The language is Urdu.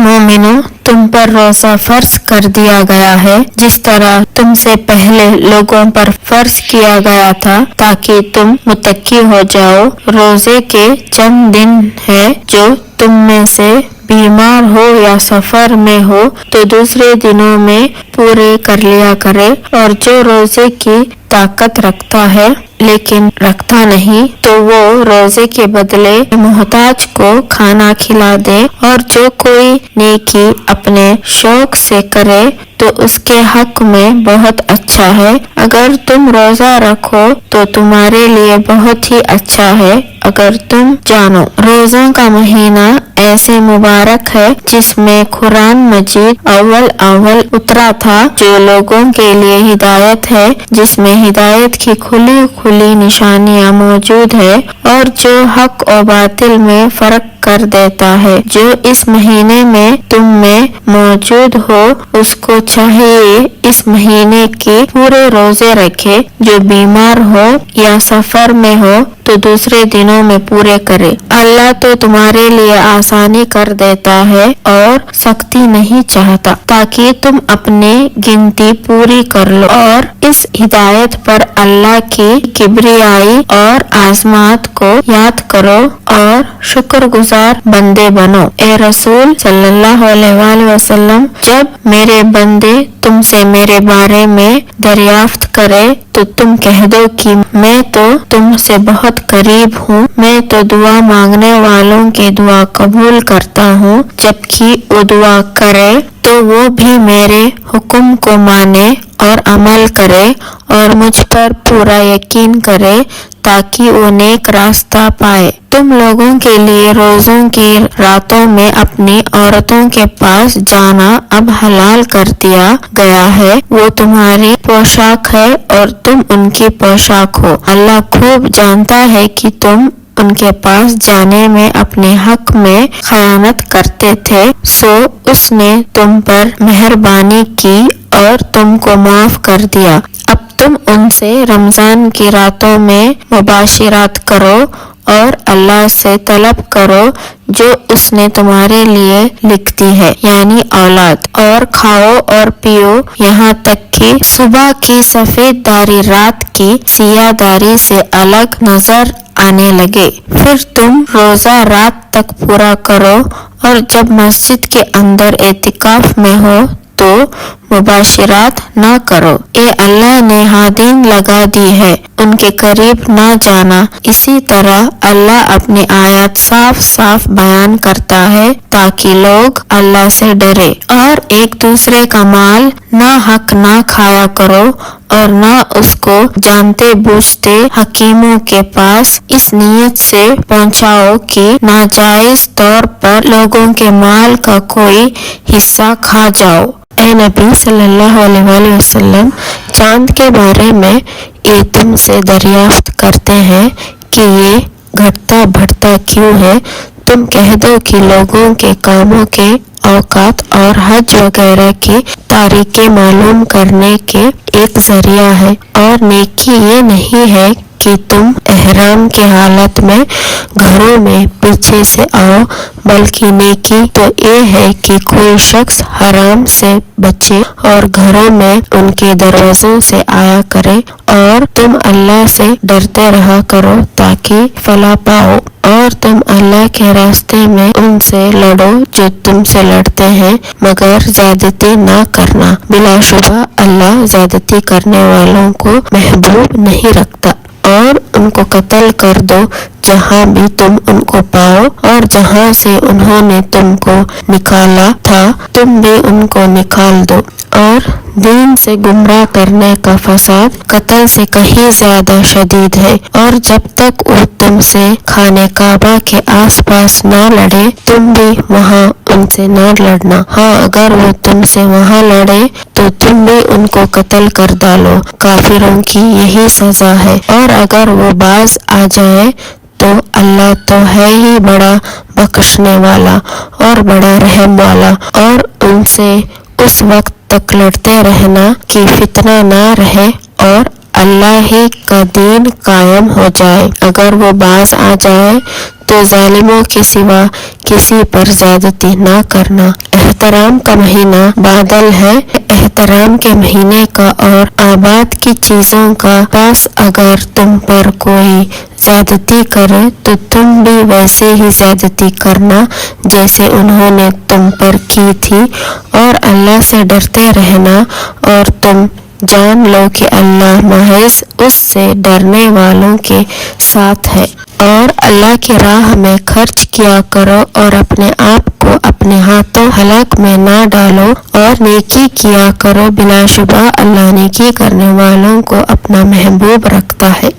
مومنو، تم پر روزہ فرض کر دیا گیا ہے جس طرح تم سے پہلے لوگوں پر فرض کیا گیا تھا تاکہ تم متقی ہو جاؤ۔ روزے کے چند دن ہیں جو تم میں سے بیمار ہو یا سفر میں ہو تو دوسرے دنوں میں پورے کر لیا کرے، اور جو روزے کی طاقت رکھتا ہے لیکن رکھتا نہیں تو وہ روزے کے بدلے محتاج کو کھانا کھلا دے، اور جو کوئی نیکی اپنے شوق سے کرے تو اس کے حق میں بہت اچھا ہے۔ اگر تم روزہ رکھو تو تمہارے لیے بہت ہی اچھا ہے اگر تم جانو۔ روزوں کا مہینہ ایسے مبارک ہے جس میں قرآن مجید اول اترا تھا، جو لوگوں کے لیے ہدایت ہے، جس میں ہدایت کی کھلی کھلی نشانیاں موجود ہے، اور جو حق و باطل میں فرق کر دیتا ہے۔ جو اس مہینے میں تم میں موجود ہو اس کو چاہیے اس مہینے کے پورے روزے رکھے، جو بیمار ہو یا سفر میں ہو تو دوسرے دنوں میں پورے کرے۔ اللہ تو تمہارے لیے آسانی کر دیتا ہے اور سختی نہیں چاہتا، تاکہ تم اپنی گنتی پوری کر لو اور اس ہدایت پر اللہ کی کبریائی اور عظمت کو یاد کرو اور شکر گزار بندے بنو۔ اے رسول صلی اللہ علیہ وآلہ وسلم، جب میرے بندے تم سے میرے بارے میں دریافت کرے تو تم کہہ دو کہ میں تو تم سے بہت قریب ہوں، میں تو دعا مانگنے والوں کی دعا قبول کرتا ہوں، جبکہ وہ دعا کرے تو وہ بھی میرے حکم کو مانے اور عمل کرے اور مجھ پر پورا یقین کرے تاکہ وہ نیک راستہ پائے۔ تم لوگوں کے لیے روزوں کی راتوں میں اپنی عورتوں کے پاس جانا اب حلال کر دیا گیا ہے، وہ تمہاری پوشاک ہے اور تم ان کی پوشاک ہو۔ اللہ خوب جانتا ہے کہ تم ان کے پاس جانے میں اپنے حق میں خیانت کرتے تھے، سو اس نے تم پر مہربانی کی اور تم کو معاف کر دیا۔ اب تم ان سے رمضان کی راتوں میں مباشرت کرو اور اللہ سے طلب کرو جو اس نے تمہارے لیے لکھ دی ہے، یعنی اولاد، اور کھاؤ اور پیو یہاں تک کہ صبح کی سفید داری رات کی سیاہ داری سے الگ نظر آنے لگے، پھر تم روزہ رات تک پورا کرو، اور جب مسجد کے اندر اعتکاف میں ہو تو مباشرت نہ کرو۔ اے اللہ نے حدیں لگا دی ہے، ان کے قریب نہ جانا۔ اسی طرح اللہ اپنی آیات صاف صاف بیان کرتا ہے تاکہ لوگ اللہ سے ڈرے۔ اور ایک دوسرے کا مال نہ حق نہ کھایا کرو اور نہ اس کو جانتے بوجھتے حکیموں کے پاس اس نیت سے پہنچاؤ کہ ناجائز طور پر لوگوں کے مال کا کوئی حصہ کھا جاؤ۔ اے نبی صلی اللہ علیہ وآلہ وسلم، چاند کے بارے میں یہ تم سے دریافت کرتے ہیں کہ یہ گھٹتا بڑھتا کیوں ہے؟ تم کہہ دو کہ لوگوں کے کاموں کے اوقات اور حج وغیرہ کی تاریخیں معلوم کرنے کے ایک ذریعہ ہے، اور نیکی یہ نہیں ہے کہ تم احرام کی حالت میں گھروں میں پیچھے سے آؤ، بلکہ نیکی تو یہ ہے کہ کوئی شخص حرام سے بچے اور گھروں میں ان کے دروازوں سے آیا کرے، اور تم اللہ سے ڈرتے رہا کرو تاکہ فلاح پاؤ، اور تم اللہ کے راستے میں ان سے لڑو جو تم سے لڑتے ہیں، مگر زیادتی نہ کرنا، بلا شبہ اللہ زیادتی کرنے والوں کو محبوب نہیں رکھتا۔ اور ان کو قتل کر دو جہاں بھی تم ان کو پاؤ، اور جہاں سے انہوں نے تم کو نکالا تھا تم بھی ان کو نکال دو، اور دین سے گمراہ کرنے کا فساد قتل سے کہیں زیادہ شدید ہے، اور جب تک وہ تم سے خانہ کعبہ کے آس پاس نہ لڑے تم بھی وہاں ان سے نہ لڑنا، ہاں اگر وہ تم سے وہاں لڑے تو تم بھی ان کو قتل کر ڈالو، کافروں کی یہی سزا ہے۔ اور اگر وہ باز آ جائے تو اللہ تو ہے ہی بڑا بخشنے والا اور بڑا رحم والا، اور ان سے اس وقت تک لڑتے رہنا کہ فتنہ نہ رہے اور اللہ ہی کا دین قائم ہو جائے۔ اگر وہ باز آ جائے تو ظالموں کے سوا کسی پر زیادتی نہ کرنا۔ احترام کا مہینہ بادل ہے، احترام کے مہینے کا اور آباد کی چیزوں کا۔ بس اگر تم پر کوئی زیادتی کرے تو تم بھی ویسے ہی زیادتی کرنا جیسے انہوں نے تم پر کی تھی، اور اللہ سے ڈرتے رہنا، اور تم جان لو کہ اللہ محض اس سے ڈرنے والوں کے ساتھ ہے۔ اور اللہ کی راہ میں خرچ کیا کرو اور اپنے آپ کو اپنے ہاتھوں ہلاک میں نہ ڈالو، اور نیکی کیا کرو، بلا شبہ اللہ نیکی کرنے والوں کو اپنا محبوب رکھتا ہے۔